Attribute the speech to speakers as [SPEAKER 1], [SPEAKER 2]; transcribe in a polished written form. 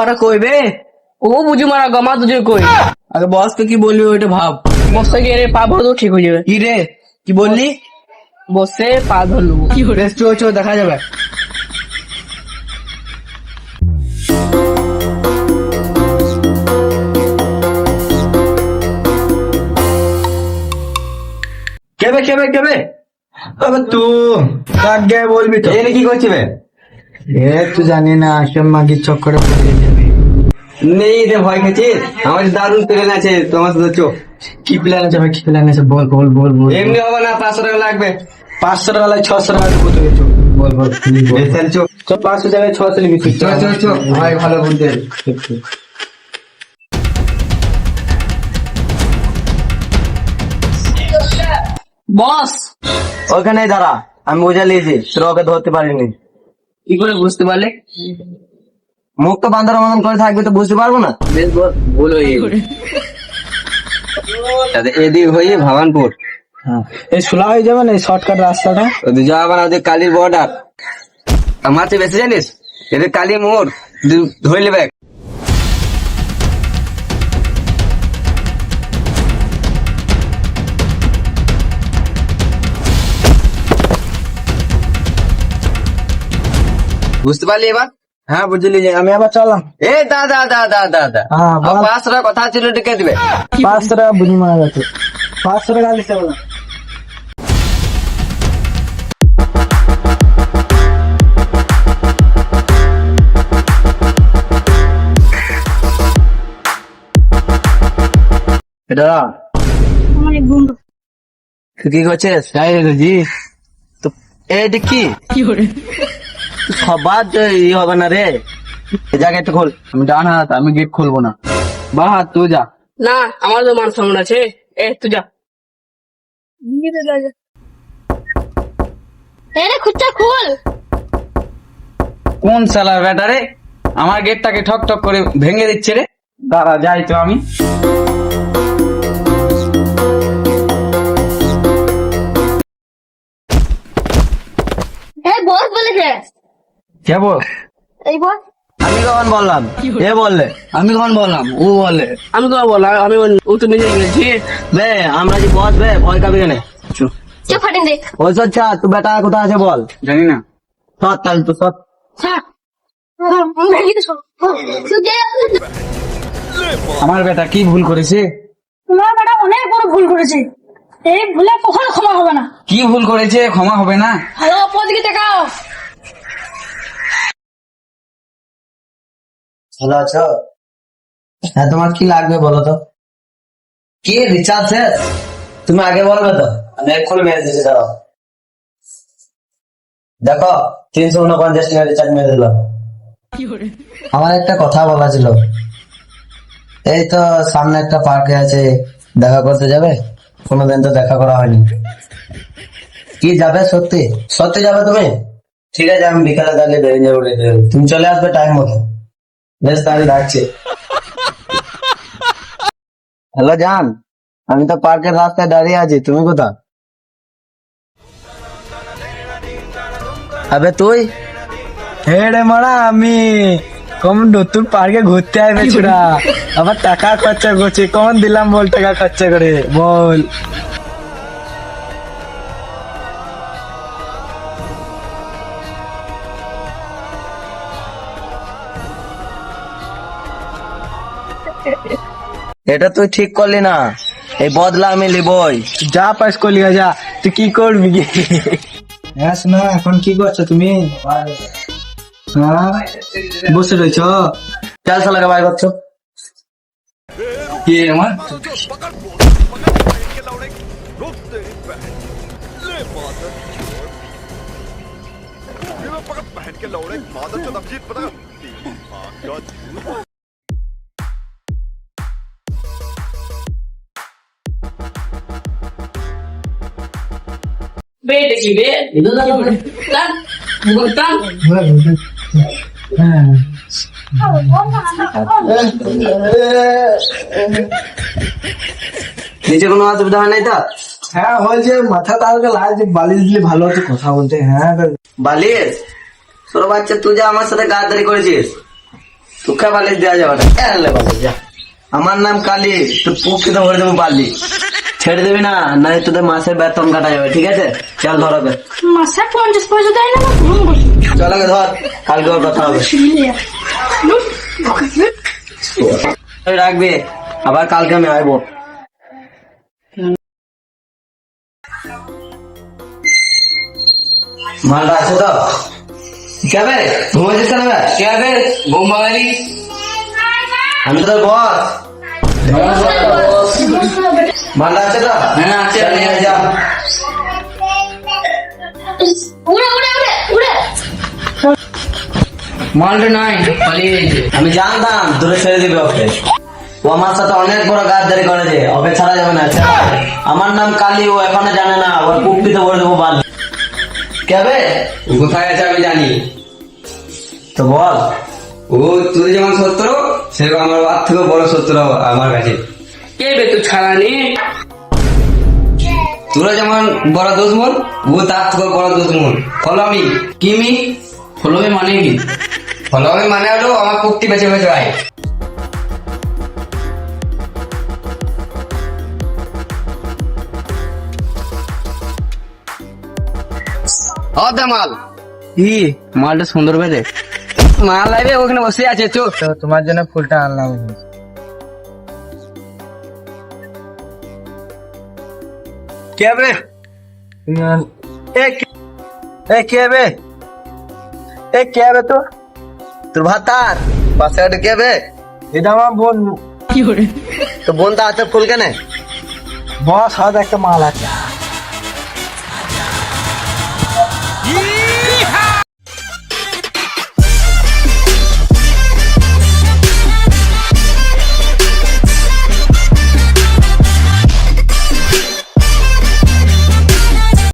[SPEAKER 1] ওরা কইবে
[SPEAKER 2] ও বুঝি মারা গমা তুঝে কই
[SPEAKER 1] আগে বসকে কি বলবি ওইটা ভাব।
[SPEAKER 2] বসে গিয়ে রে পা ভরো ঠিক হয়ে যাবে।
[SPEAKER 1] কি রে কি বললি?
[SPEAKER 2] বসে পা ধরলু
[SPEAKER 1] বেশ চো চো দেখা যাবে।
[SPEAKER 3] কেবে কেবে কেবে
[SPEAKER 1] আবে তুই কাকে বলবি তো?
[SPEAKER 3] এনে কি করছি বে?
[SPEAKER 1] এ তুই জানি না আসম মাগির চক্করে পড়ে যাবে।
[SPEAKER 3] নেই রে ভয় খেয়েছিস? আমার দারুণ প্লেন আছে তোমার সাথে চো।
[SPEAKER 1] কি প্ল্যান আছে ভাই? কি প্ল্যান আছে? বল বল বল বল।
[SPEAKER 3] এমনি হবে না, 500 টাকা লাগবে।
[SPEAKER 1] 500 টাকা লাগে 600 টাকা দেবো তোকে। চো বল বল
[SPEAKER 3] বেশ তাহলে চো।
[SPEAKER 1] 500 টাকায় 600 নিবি তুই।
[SPEAKER 3] চো চো চো ভাই ভালো বুঝতে।
[SPEAKER 2] বস
[SPEAKER 3] ওখানে দাঁড়া, আমি বুঝে নিয়েছি তোরা ওকে ধরতে পারিনি।
[SPEAKER 2] কি করে বুঝতে পারলে?
[SPEAKER 3] মুখ তো বান্দার মতন করে থাকবে তো বুঝতে পারবো না।
[SPEAKER 2] বেশ ভুল হয়ে গেছে।
[SPEAKER 3] এদিক হয়ে ভবানপুর
[SPEAKER 1] হ্যাঁ এই সোলা হয়ে যাবে না এই শর্টকাট রাস্তাটা।
[SPEAKER 3] ওদের যাওয়া ওদের কালীর বর্ডার। আমার চেয়ে বেশি জানিস? এদের কালী মোড় ধরে নেবে। বুঝতে পারলি এবার?
[SPEAKER 1] হ্যাঁ বুঝলি যে আমি আবার চললাম।
[SPEAKER 3] এ দাদা দাদা দাদা
[SPEAKER 1] হ্যাঁ, বল।
[SPEAKER 3] 500 টাকা কথা ছিল টিকে দিবে।
[SPEAKER 1] 500 টাকা বুঝি মারা গেছে। 500 টাকা দিতে বলো।
[SPEAKER 3] এটা তুই কি করছিস?
[SPEAKER 1] যাই রে জি
[SPEAKER 3] তো এটা কি
[SPEAKER 2] কি করে?
[SPEAKER 3] সবার ই হবে না রে। এই জায়গায় একটু খোল।
[SPEAKER 1] আমি ডান হাত, আমি গেট খুলবো না। বাঁ হাত তুই যা।
[SPEAKER 2] না আমার তো মান সম্মান আছে। এ তুই যা।
[SPEAKER 4] খুঁজটা খুল।
[SPEAKER 1] কোন শালার বেটা রে আমার গেটটাকে ঠক ঠক করে ভেঙে দিচ্ছে রে। দাঁড়া যাই তো আমি।
[SPEAKER 4] বস বলেছে।
[SPEAKER 1] কে বল?
[SPEAKER 4] এই বস
[SPEAKER 3] আমি কখন বললাম? এ বললে।
[SPEAKER 1] আমি কখন বললাম? ও বলে।
[SPEAKER 2] আমি তো বললাম আমি ও তো নিজে গেছি।
[SPEAKER 3] বে আমরা যে বস বে ভয় কাবি কেন?
[SPEAKER 4] চুপ ফাটিন দে।
[SPEAKER 3] ওই সব ছা, তুই বেটা কোথায় আছে বল।
[SPEAKER 1] জানি না।
[SPEAKER 3] সৎ তাহলে তুই সৎ।
[SPEAKER 1] আমার বেটা কি ভুল করেছে?
[SPEAKER 4] তোমার বেটা অনেক বড় ভুল করেছে। এই ভুলে কখনো ক্ষমা হবে না।
[SPEAKER 1] কি ভুল করেছে? ক্ষমা হবে না?
[SPEAKER 4] ভালো অপর দিকে তাকাও।
[SPEAKER 3] ভালো আছো? হ্যাঁ তোমার কি লাগবে বলো তো? কি রিচার্জ শেষ? তুমি আগে বলবে তো, আমি এক্ষুনি মেরে দিচ্ছি। দাঁড়াও দেখো 349 টাকা রিচার্জ মেরে দিলাম। আমার একটা কথা বলা ছিল। এই তো সামনে একটা পার্কে আছে, দেখা করতে যাবে? কোনোদিন তো দেখা করা হয়নি। কি যাবে? সত্যি সত্যি যাবে তুমি? ঠিক আছে আমি বিকালে তাহলে বেরিয়ে যাবো। তুমি চলে আসবে টাইম মতো। বেশ তাহলে রাখছি। হ্যালো জান, আমি তো পার্কের রাস্তায় দাঁড়িয়ে আছি, তুমি কোথা? আবে তুই?
[SPEAKER 1] হে রে মারা আমি কম নতুন পার্কে ঘুরতে আসবে ছোড়া। আবার টাকা খরচা করছে, কখন দিলাম বল টাকা খরচা করে বল।
[SPEAKER 3] এটা তুই ঠিক করলি না, এই বদলা আমি লিবই।
[SPEAKER 1] যা পাস করলি যা, তুই কি করবি? হ্যাঁ শোনা, এখন কি করছো তুমি? হ্যাঁ বসে রয়েছ?
[SPEAKER 3] চল শালাকে বাইর করছো।
[SPEAKER 1] কি আমার
[SPEAKER 2] বে দেখি বে। টান টান।
[SPEAKER 1] হ্যাঁ
[SPEAKER 3] নিচে কোনো অসুবিধা হয় নাই তো?
[SPEAKER 1] হ্যাঁ হয়েছে, মাথা তাহলে লাগছে, বালিশ দিলে ভালো হতো কথা বলতে। হ্যাঁ
[SPEAKER 3] বালিশ? তোর বাচ্চা তুই যে আমার সাথে গাদ্দারি করেছিস, তোকে বালিশ দেওয়া যাবে না, এলে বালিশ যা। আমার নাম কালি, তুই পুকুরে ভরে দেবো বালি। ছেড়ে দিবি না, নাই তোদের মাসের বেতন কাটা যাবে, ঠিক আছে? চল ধর ওকে।
[SPEAKER 4] মাসে 50 পয়সা দেয় না ঘুম বসে
[SPEAKER 3] চল আগে ধর, কালকে ওর কথা হবে। তুই রাখবি, আবার কালকে আমি আসবো। মালটা আছে তো? কে বে? ঘুমাইছিস কেন বে?
[SPEAKER 2] কে হবে ঘুম বাঙালি?
[SPEAKER 3] আমি তো তোর বস। মালটা আছে তো?
[SPEAKER 2] হ্যাঁ, আছে।
[SPEAKER 3] চল নিয়ে আয়, যা।
[SPEAKER 4] উড়ে উড়ে উড়ে উড়ে
[SPEAKER 2] মালটা নাই, পালিয়ে গেছে।
[SPEAKER 3] আমি জানতাম দূরে ছেড়ে দিবে ওকে। ও আমার সাথে অনেক বড় গাদ্দারি করেছে, ওকে ছাড়া যাবে না। আমার নাম কালি, ও এখনো জানে না, ওর কুপিতে ভরে দেবো বালি। কে বে?
[SPEAKER 2] ও কোথায় আছে আমি জানি।
[SPEAKER 3] তো বল।
[SPEAKER 2] ও তুই যেমন শত্রু, সেরকম আমার বাপ থেকে বড় শত্রু আমার কাছে। কে বে তুই ছাড়া নি? তোরা যেমন বড় দুশ্মন, ও তার থেকে বড় দুশ্মন। ফলো আমি কিমি, ফলো মানে কি? ফলো মানে হলো আমার কুক্তি বেঁচে বেঁচে আয়। মাল
[SPEAKER 1] কি
[SPEAKER 2] মালটা সুন্দর বেঁধে মাল লাগবে, ওখানে বসে আছে। চো
[SPEAKER 1] তো তোমার জন্য ফুলটা আনলাম। কে বে? এ কে বে? এ কে বে তো?
[SPEAKER 3] তোর ভাতার পাশে একটা কে বে?
[SPEAKER 1] এটা আমার বোন।
[SPEAKER 3] তো বোনটা হাতে ফুল কেনে?
[SPEAKER 1] বস হাত একটা মাল আছে।